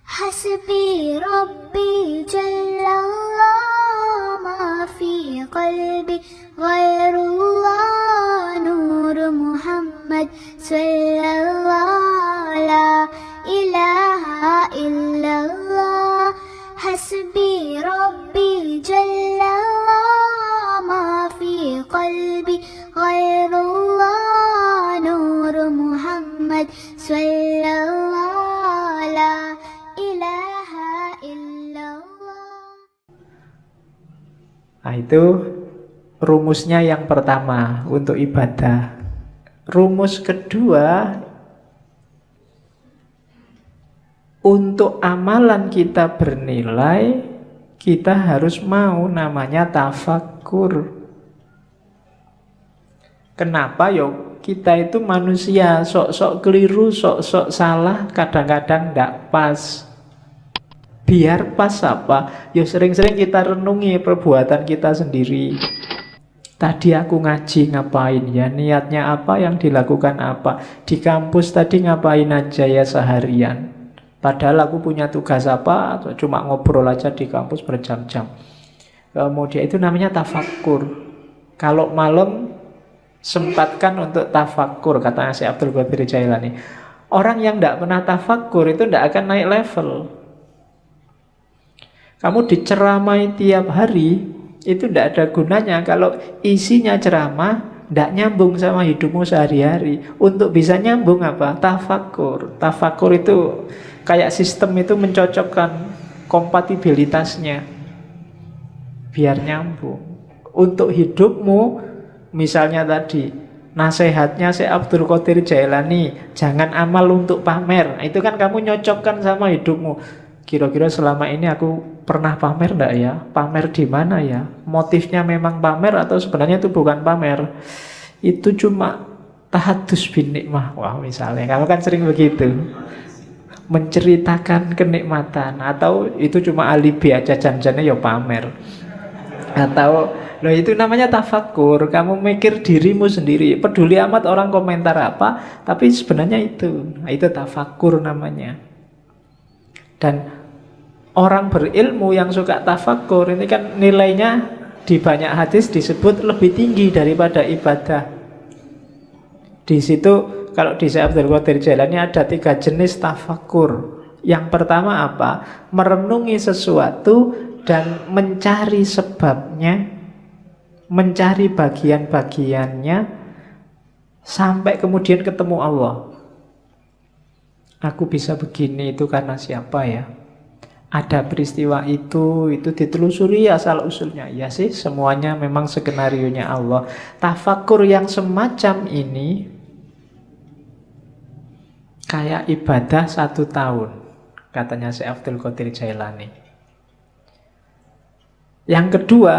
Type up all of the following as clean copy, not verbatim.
حسبي ربي جل الله ما في قلبي غير الله نور محمد صلى الله لا إله إلا الله حسبي ربي جل الله ما في قلبي غير الله نور محمد صلى الله لا إله إلا الله. Nah, itu rumusnya yang pertama untuk ibadah. Rumus kedua, untuk amalan kita bernilai, kita harus mau namanya tafakkur. Kenapa? Yo, kita itu manusia, sok-sok keliru, sok-sok salah, kadang-kadang tidak pas. Biar pas apa? Yo sering-sering kita renungi perbuatan kita sendiri. Tadi aku ngaji ngapain ya? Niatnya apa? Yang dilakukan apa? Di kampus tadi ngapain aja ya seharian? Padahal aku punya tugas apa? Atau cuma ngobrol aja di kampus berjam-jam. Kemudian itu namanya tafakkur. Kalau malam sempatkan untuk tafakkur, katanya Syekh Abdul Qadir Jailani. Orang yang tidak pernah tafakkur itu tidak akan naik level. Kamu diceramai tiap hari, itu tidak ada gunanya kalau isinya ceramah tidak nyambung sama hidupmu sehari-hari. Untuk bisa nyambung apa? Tafakkur. Tafakkur itu kayak sistem itu mencocokkan kompatibilitasnya biar nyambung. Untuk hidupmu, misalnya tadi nasihatnya Syekh Abdul Qadir Jailani, jangan amal untuk pamer. Nah, itu kan kamu nyocokkan sama hidupmu. Kira-kira selama ini aku pernah pamer enggak ya? Pamer di mana ya? Motifnya memang pamer atau sebenarnya itu bukan pamer? Itu cuma tahadus bin nikmah. Wah, misalnya kamu kan sering begitu, menceritakan kenikmatan, atau itu cuma alibi aja, janjinya ya pamer. Atau loh, itu namanya tafakkur. Kamu mikir dirimu sendiri, peduli amat orang komentar apa, tapi sebenarnya itu. Nah, itu tafakkur namanya. Dan orang berilmu yang suka tafakkur ini kan nilainya di banyak hadis disebut lebih tinggi daripada ibadah. Di situ kalau di Syekh Abdul Qadir Jailani ada 3 jenis tafakkur. Yang pertama apa? Merenungi sesuatu dan mencari sebabnya, mencari bagian-bagiannya sampai kemudian ketemu Allah. Aku bisa begini itu karena siapa ya? Ada peristiwa itu ditelusuri asal usulnya. Ya sih, semuanya memang skenarionya Allah. Tafakkur yang semacam ini kayak ibadah 1 tahun, katanya Syekh Abdul Qadir Jailani. Yang kedua,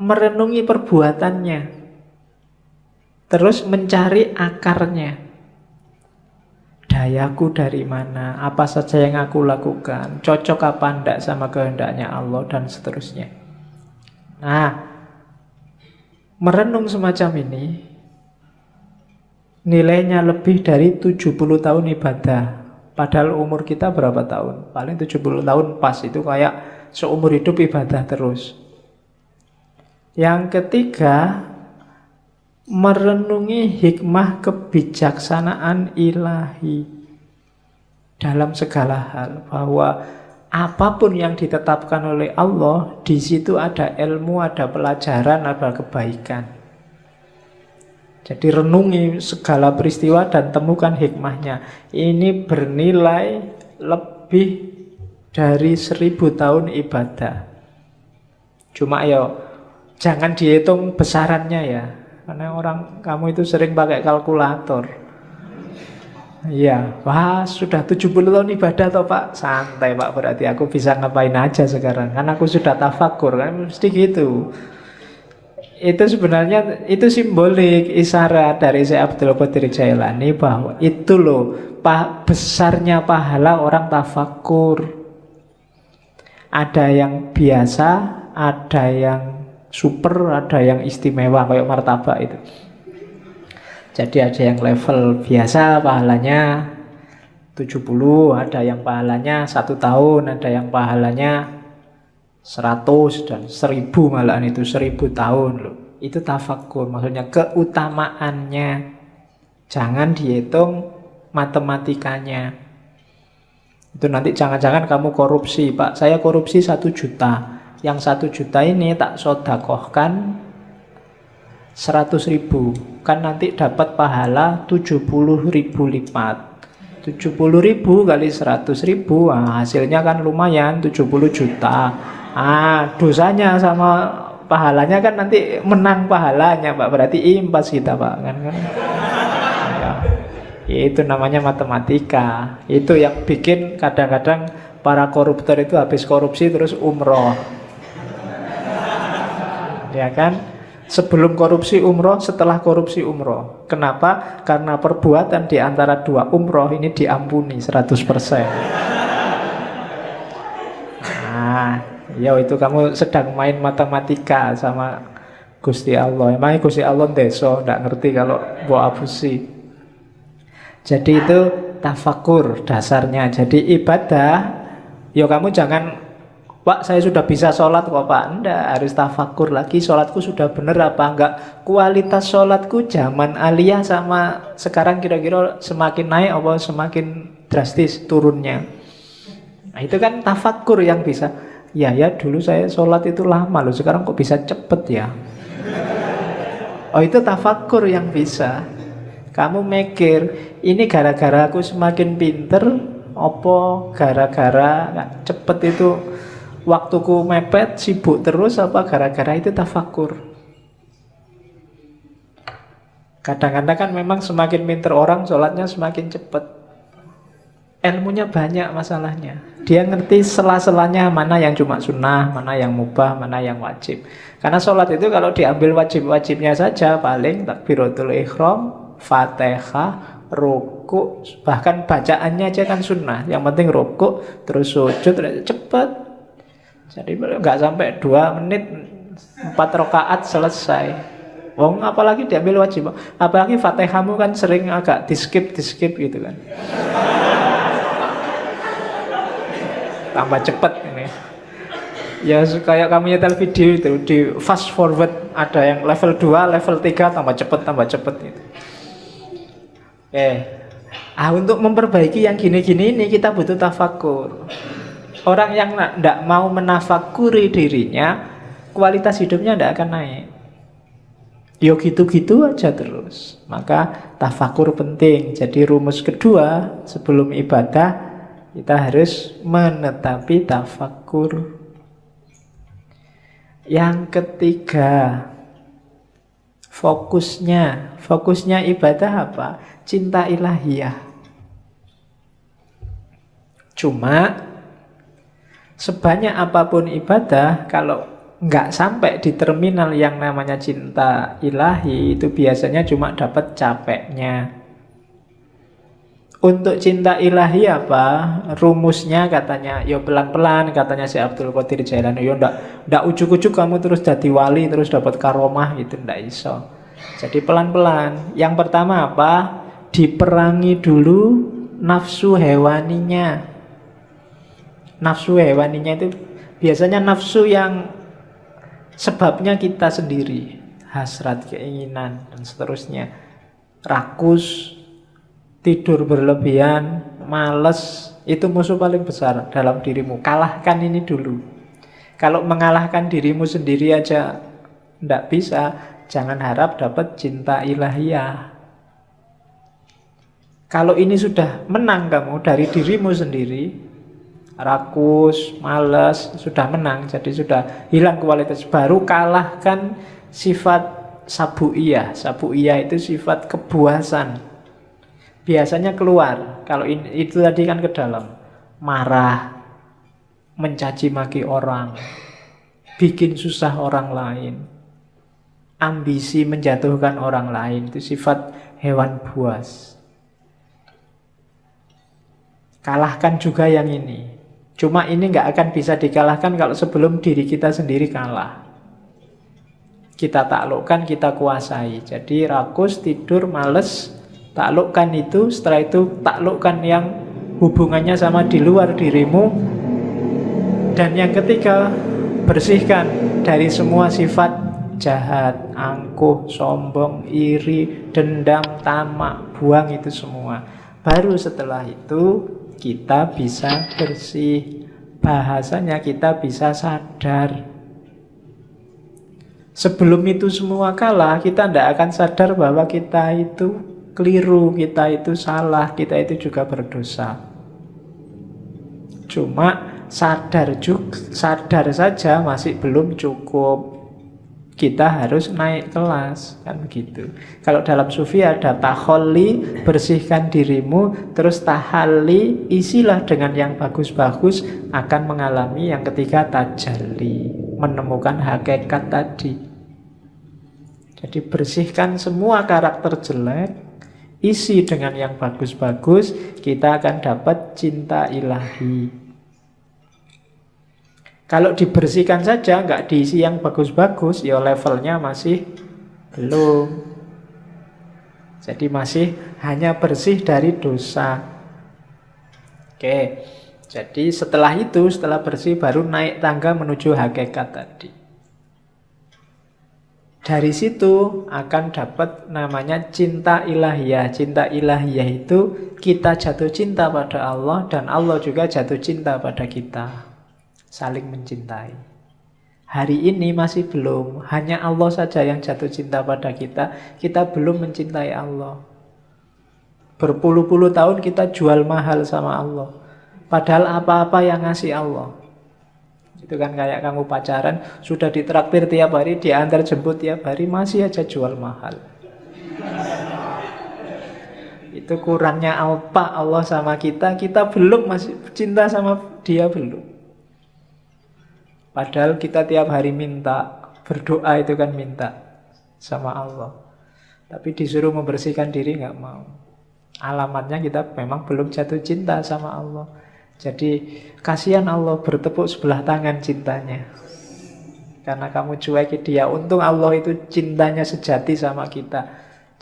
merenungi perbuatannya, terus mencari akarnya. Dayaku dari mana, apa saja yang aku lakukan, cocok apa enggak sama kehendaknya Allah, dan seterusnya. Nah, merenung semacam ini nilainya lebih dari 70 tahun ibadah. Padahal umur kita berapa tahun? Paling 70 tahun pas, itu kayak seumur hidup ibadah terus. Yang ketiga, merenungi hikmah kebijaksanaan ilahi dalam segala hal, bahwa apapun yang ditetapkan oleh Allah, di situ ada ilmu, ada pelajaran, ada kebaikan. Jadi renungi segala peristiwa dan temukan hikmahnya. Ini bernilai lebih dari 1000 tahun ibadah. Cuma ya jangan dihitung besarannya ya, karena kamu itu sering pakai kalkulator. Iya, wah sudah 70 tahun ibadah toh Pak. Santai Pak, berarti aku bisa ngapain aja sekarang, kan aku sudah tafakur, kan mesti gitu. Itu sebenarnya itu simbolik, isyarat dari Syekh Abdul Qadir Jailani bahwa itu loh besarnya pahala orang tafakur. Ada yang biasa, ada yang super, ada yang istimewa kayak martabak itu. Jadi ada yang level biasa pahalanya, 70, ada yang pahalanya 1 tahun, ada yang pahalanya 100 dan 1000, malahan itu 1000 tahun loh. Itu tafakur, maksudnya keutamaannya. Jangan dihitung matematikanya. Itu nanti jangan-jangan kamu korupsi, Pak, saya korupsi 1 juta. Yang 1 juta ini tak sodakohkan 100.000. Kan nanti dapat pahala 70.000 lipat. 70.000 kali 100.000, nah, hasilnya kan lumayan 70 juta. Dosanya sama pahalanya kan nanti menang pahalanya, Pak. Berarti impas kita, Pak. Kan? Ya, itu namanya matematika. Itu yang bikin kadang-kadang para koruptor itu habis korupsi terus umroh. Ya kan? Sebelum korupsi umroh, setelah korupsi umroh. Kenapa? Karena perbuatan di antara 2 umroh ini diampuni 100%. Ya itu kamu sedang main matematika sama Gusti Allah. Emangnya Gusti Allah deso, nggak ngerti kalau mbok abusi. Jadi itu tafakur dasarnya. Jadi ibadah, ya kamu jangan, Pak saya sudah bisa sholat kok Pak. Enggak, harus tafakur lagi, sholatku sudah bener apa enggak. Kualitas sholatku zaman aliyah sama sekarang kira-kira semakin naik apa semakin drastis turunnya. Nah itu kan tafakur yang bisa. Ya dulu saya sholat itu lama loh, sekarang kok bisa cepet ya. Oh itu tafakur yang bisa. Kamu mikir, ini gara-gara aku semakin pinter, apa gara-gara cepet itu waktuku mepet, sibuk terus, apa gara-gara itu tafakur. Kadang-kadang kan memang semakin pinter orang, sholatnya semakin cepet. Ilmunya banyak masalahnya. Dia ngerti sela-selanya mana yang cuma sunnah, mana yang mubah, mana yang wajib. Karena sholat itu kalau diambil wajib-wajibnya saja, paling takbiratul ihram, Fatihah, ruku, bahkan bacaannya aja kan sunnah. Yang penting ruku, terus sujud, cepet. Jadi nggak sampai 2 menit, 4 rakaat selesai. Apalagi diambil wajib. Apalagi Fatihahmu kan sering agak di-skip gitu kan. Tambah cepet ini. Ya kayak kamu nyetel video itu di fast forward, ada yang level 2, level 3 tambah cepet gitu. Untuk memperbaiki yang gini-gini ini kita butuh tafakur. Orang yang tidak mau menafakuri dirinya, kualitas hidupnya tidak akan naik. Yo gitu-gitu aja terus. Maka tafakur penting. Jadi rumus kedua sebelum ibadah, kita harus menetapi tafakur. Yang ketiga, fokusnya ibadah apa? Cinta ilahiyah. Cuma sebanyak apapun ibadah, kalau nggak sampai di terminal yang namanya cinta ilahi, itu biasanya cuma dapat capeknya. Untuk cinta ilahi apa? Rumusnya katanya, pelan-pelan katanya si Abdul Qadir Jailani. Ndak ujuk-ujuk kamu terus jadi wali, terus dapat karomah gitu, ndak iso. Jadi pelan-pelan. Yang pertama apa? Diperangi dulu nafsu hewaninya. Nafsu hewaninya itu biasanya nafsu yang sebabnya kita sendiri, hasrat, keinginan, dan seterusnya. Rakus, tidur berlebihan, malas, itu musuh paling besar dalam dirimu. Kalahkan ini dulu. Kalau mengalahkan dirimu sendiri aja tidak bisa, jangan harap dapat cinta ilahiyah. Kalau ini sudah menang kamu dari dirimu sendiri, rakus, malas, sudah menang, jadi sudah hilang kualitas. Baru kalahkan sifat sabu'iyah. Sabu'iyah itu sifat kebuasan. Biasanya keluar, kalau itu tadi kan ke dalam. Marah, mencaci maki orang, bikin susah orang lain, ambisi menjatuhkan orang lain, itu sifat hewan buas. Kalahkan juga yang ini. Cuma ini nggak akan bisa dikalahkan kalau sebelum diri kita sendiri kalah. Kita taklukkan, kita kuasai. Jadi rakus, tidur, males, taklukkan itu, setelah itu taklukkan yang hubungannya sama di luar dirimu. Dan yang ketiga, bersihkan dari semua sifat jahat, angkuh, sombong, iri, dendam, tamak. Buang itu semua. Baru setelah itu kita bisa bersih. Bahasanya kita bisa sadar. Sebelum itu semua kalah, kita tidak akan sadar bahwa kita itu keliru, kita itu salah, kita itu juga berdosa. Cuma sadar saja masih belum cukup. Kita harus naik kelas, kan begitu. Kalau dalam sufi ada takholli, bersihkan dirimu, terus tahalli, isilah dengan yang bagus-bagus, akan mengalami yang ketiga tajalli, menemukan hakikat tadi. Jadi bersihkan semua karakter jelek, isi dengan yang bagus-bagus, kita akan dapat cinta ilahi. Kalau dibersihkan saja, nggak diisi yang bagus-bagus, ya levelnya masih belum. Jadi masih hanya bersih dari dosa. Oke, jadi setelah itu, setelah bersih, baru naik tangga menuju hakikat tadi. Dari situ akan dapat namanya cinta ilahiyah. Cinta ilahiyah itu kita jatuh cinta pada Allah, dan Allah juga jatuh cinta pada kita. Saling mencintai. Hari ini masih belum. Hanya Allah saja yang jatuh cinta pada kita. Kita belum mencintai Allah. Berpuluh-puluh tahun kita jual mahal sama Allah. Padahal apa-apa yang ngasih Allah. Itu kan kayak kamu pacaran, sudah ditraktir tiap hari, diantar jemput tiap hari, masih aja jual mahal. Itu kurangnya apa Allah sama kita. Kita belum masih cinta sama dia, belum. Padahal kita tiap hari minta, berdoa itu kan minta sama Allah. Tapi disuruh membersihkan diri nggak mau. Alamatnya kita memang belum jatuh cinta sama Allah. Jadi kasihan Allah, bertepuk sebelah tangan cintanya. Karena kamu cuekin dia. Untung Allah itu cintanya sejati sama kita.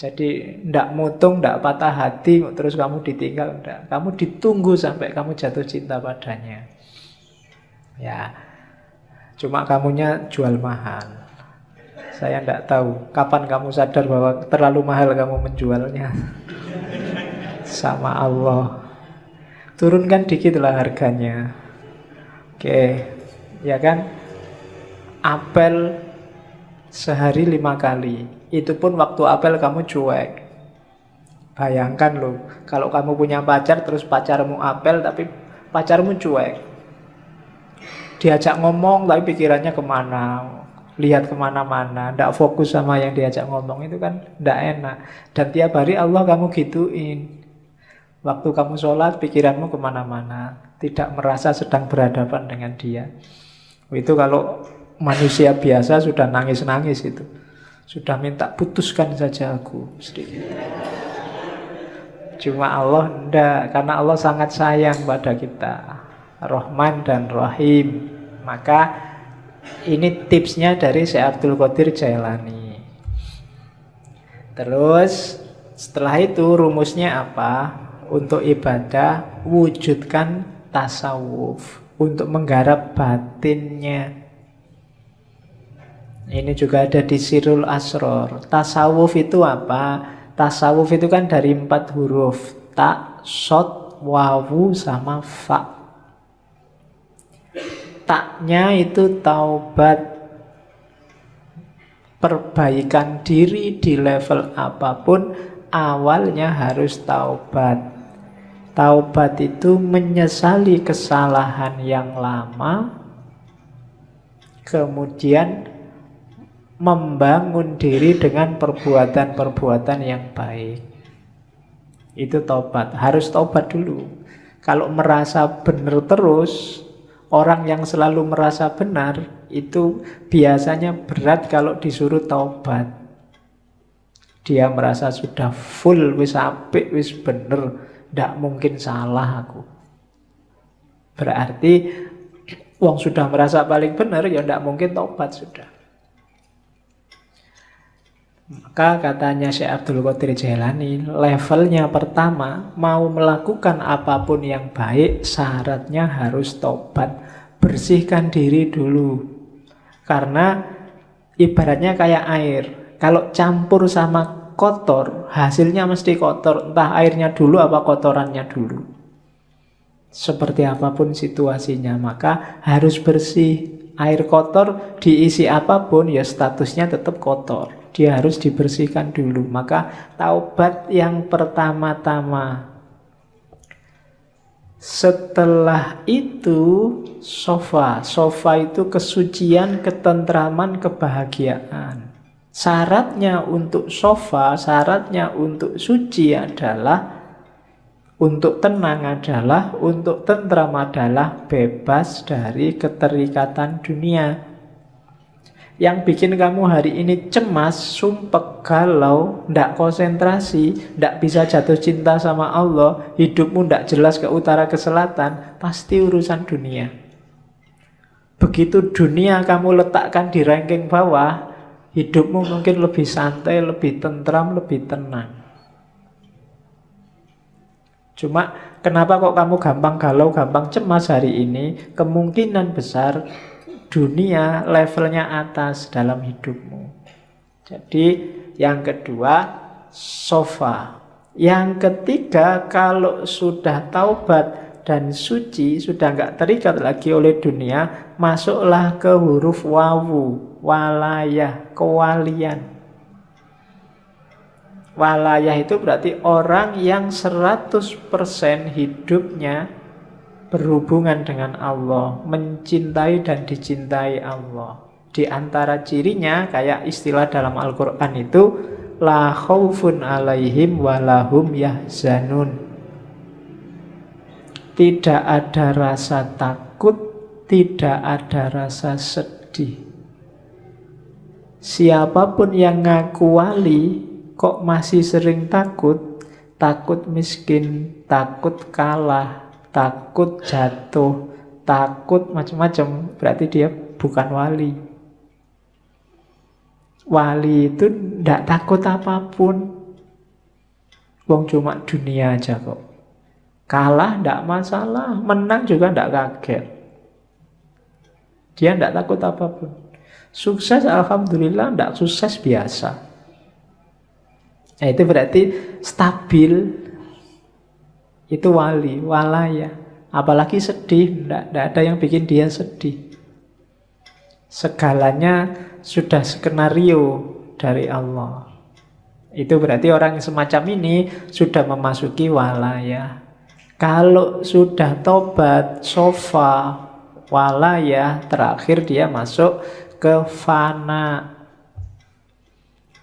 Jadi ndak mutung, ndak patah hati, terus kamu ditinggal, ndak. Kamu ditunggu sampai kamu jatuh cinta padanya. Ya, cuma kamunya jual mahal. Saya ndak tahu kapan kamu sadar bahwa terlalu mahal kamu menjualnya. Sama Allah. Turunkan dikit lah harganya. Oke, ya kan? Apel sehari 5 kali. Itu pun waktu apel kamu cuek. Bayangkan loh, kalau kamu punya pacar, terus pacarmu apel, tapi pacarmu cuek. Diajak ngomong, tapi pikirannya kemana. Lihat kemana-mana, tidak fokus sama yang diajak ngomong. Itu kan tidak enak. Dan tiap hari Allah kamu gituin. Waktu kamu sholat, pikiranmu kemana-mana. Tidak merasa sedang berhadapan dengan dia. Itu kalau manusia biasa sudah nangis-nangis itu. Sudah minta putuskan saja aku sedikit. Cuma Allah enggak. Karena Allah sangat sayang pada kita. Rahman dan Rahim. Maka ini tipsnya dari Syekh Abdul Qadir Jailani. Terus setelah itu rumusnya apa? Untuk ibadah, wujudkan tasawuf untuk menggarap batinnya. Ini juga ada di Sirul Asror. Tasawuf itu apa? Tasawuf itu kan dari 4 huruf. Ta, sod, wawu, sama fa. Taknya itu taubat. Perbaikan diri di level apapun, awalnya harus taubat. Taubat itu menyesali kesalahan yang lama, kemudian membangun diri dengan perbuatan-perbuatan yang baik. Itu taubat. Harus taubat dulu. Kalau merasa benar terus, orang yang selalu merasa benar, itu biasanya berat kalau disuruh taubat. Dia merasa sudah full, wis apik, wis bener. Tidak mungkin salah aku. Berarti wong sudah merasa paling benar, ya tidak mungkin taubat sudah. Maka katanya Syekh Abdul Qadir Jailani, levelnya pertama, mau melakukan apapun yang baik, syaratnya harus tobat. Bersihkan diri dulu. Karena ibaratnya kayak air. Kalau campur sama kotor, hasilnya mesti kotor. Entah airnya dulu apa kotorannya dulu. Seperti apapun situasinya, maka harus bersih. Air kotor diisi apapun, ya statusnya tetap kotor. Dia harus dibersihkan dulu. Maka taubat yang pertama-tama. Setelah itu sofa. Sofa itu kesucian, ketentraman, kebahagiaan. Syaratnya untuk sofa, syaratnya untuk suci adalah, untuk tenang adalah, untuk tentram adalah bebas dari keterikatan dunia. Yang bikin kamu hari ini cemas, sumpek, galau, ndak konsentrasi, ndak bisa jatuh cinta sama Allah, hidupmu ndak jelas ke utara ke selatan, pasti urusan dunia. Begitu dunia kamu letakkan di ranking bawah, hidupmu mungkin lebih santai, lebih tentram, lebih tenang. Cuma kenapa kok kamu gampang galau, gampang cemas hari ini? Kemungkinan besar dunia levelnya atas dalam hidupmu. Jadi yang kedua sofa. Yang ketiga, kalau sudah taubat dan suci, sudah nggak terikat lagi oleh dunia, masuklah ke huruf wawu, walayah, kewalian. Walayah itu berarti orang yang 100% hidupnya berhubungan dengan Allah, mencintai dan dicintai Allah. Di antara cirinya, kayak istilah dalam Al-Quran itu, la khaufun alaihim walahum yahzanun. Tidak ada rasa takut, tidak ada rasa sedih. Siapapun yang ngaku wali, kok masih sering takut? Takut miskin, takut kalah, takut jatuh, takut macam-macam, berarti dia bukan wali. Wali itu tidak takut apapun. Wong cuma dunia aja kok. Kalah tidak masalah, menang juga tidak kaget. Dia tidak takut apapun. Sukses alhamdulillah, tidak sukses biasa. Nah, itu berarti stabil. Itu wali, walaya. Apalagi sedih, tidak ada yang bikin dia sedih. Segalanya sudah skenario dari Allah. Itu berarti orang yang semacam ini sudah memasuki walaya. Kalau sudah tobat, sofa, walaya, terakhir dia masuk ke fana.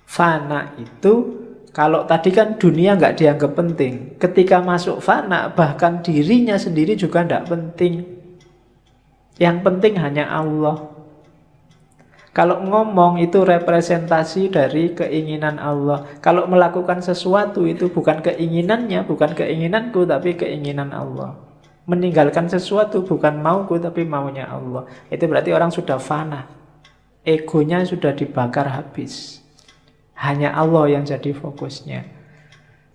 Fana itu, kalau tadi kan dunia nggak dianggap penting. Ketika masuk fana, bahkan dirinya sendiri juga nggak penting. Yang penting hanya Allah. Kalau ngomong itu representasi dari keinginan Allah. Kalau melakukan sesuatu itu bukan keinginannya, bukan keinginanku, tapi keinginan Allah. Meninggalkan sesuatu bukan mauku, tapi maunya Allah. Itu berarti orang sudah fana. Egonya sudah dibakar habis. Hanya Allah yang jadi fokusnya.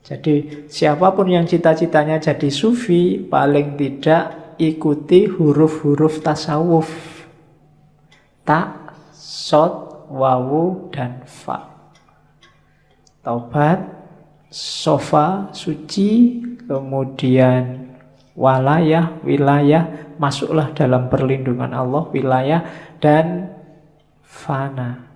Jadi siapapun yang cita-citanya jadi sufi, paling tidak ikuti huruf-huruf tasawuf. Ta, sod, wawu, dan fa. Taubat, sofa, suci, kemudian walayah, wilayah, masuklah dalam perlindungan Allah, wilayah, dan fana.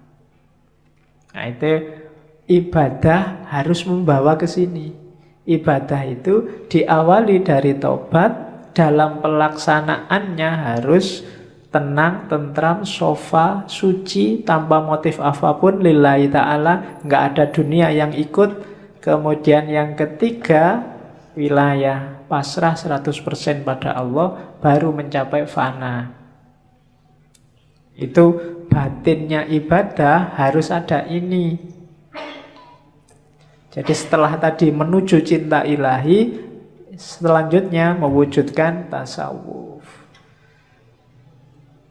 Nah, itu ibadah harus membawa ke sini. Ibadah itu diawali dari taubat, dalam pelaksanaannya harus tenang, tentram, sofa, suci, tanpa motif apapun, lillahi ta'ala, nggak ada dunia yang ikut. Kemudian yang ketiga, wilayah, pasrah 100% pada Allah, baru mencapai fana. Itu batinnya ibadah harus ada ini. Jadi setelah tadi menuju cinta ilahi, selanjutnya mewujudkan tasawuf.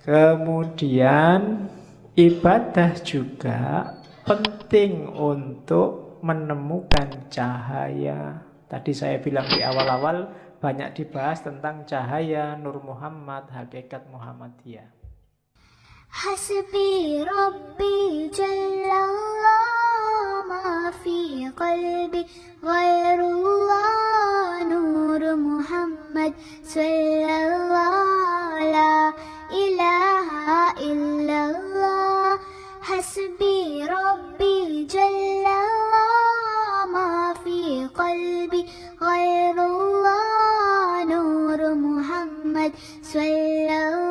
Kemudian ibadah juga penting untuk menemukan cahaya. Tadi saya bilang di awal-awal banyak dibahas tentang cahaya Nur Muhammad, hakikat Muhammadiyah. حسبي ربي جل الله ما في قلبي غير الله نور محمد صلى الله لا إله إلا الله حسبي ربي جل الله ما في قلبي غير الله نور محمد صلى الله